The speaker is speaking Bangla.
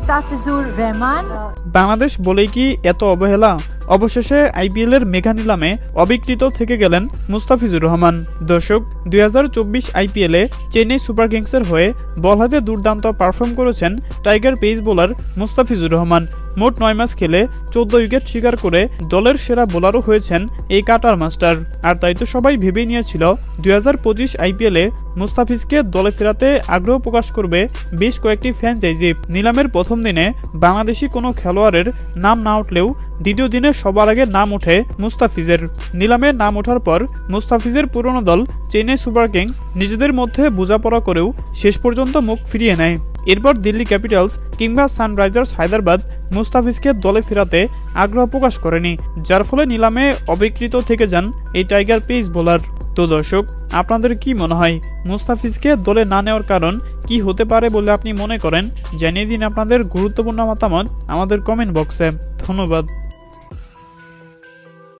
মুস্তাফিজুর রহমান। বাংলাদেশ বলেই কি এত অবহেলা? অবশেষে আইপিএল এর মেগা নিলামে অবিকৃত থেকে গেলেন মুস্তাফিজুর রহমান। দর্শক, 2024 আইপিএলে চেন্নাই সুপার কিংসের হয়ে বল হাতে দুর্দান্ত পারফর্ম করেছেন tiger pace bowler Mustafizur Rahman. মোট 9 ম্যাচ খেলে 14 উইকেট শিকার করে দলের সেরা বোলারও হয়েছেন এই কাটার মাস্টার। আর তাই তো সবাই ভেবে নিয়েছিল 2025 আইপিএলে মুস্তাফিজকে দলে ফেরাতে আগ্রহ প্রকাশ করবে বেশ কয়েকটি ফ্র্যাঞ্চাইজি। নিলামের প্রথম দিনে বাংলাদেশি কোনো খেলোয়াড়ের নাম না উঠলেও দ্বিতীয় দিনে সবার আগে নাম ওঠে মুস্তাফিজের। নিলামে নাম ওঠার পর মুস্তাফিজের পুরনো দল চেন্নাই সুপার কিংস নিজেদের মধ্যে বোঝাপড়া করেও শেষ পর্যন্ত মুখ ফিরিয়ে নেয়। এরপর দিল্লি ক্যাপিটালস কিংবা সানরাইজার্স হায়দ্রাবাদ মুস্তাফিজকে দলে ফেরাতে আগ্রহ প্রকাশ করেনি, যার ফলে নিলামে অবিকৃত থেকে যান এই টাইগার পেস বোলার। তো দর্শক, আপনাদের কি মনে হয় মুস্তাফিজকে দলে না নেওয়ার কারণ কি হতে পারে বলে আপনি মনে করেন? জানিয়ে দিন আপনাদের গুরুত্বপূর্ণ মতামত আমাদের কমেন্ট বক্সে। ধন্যবাদ।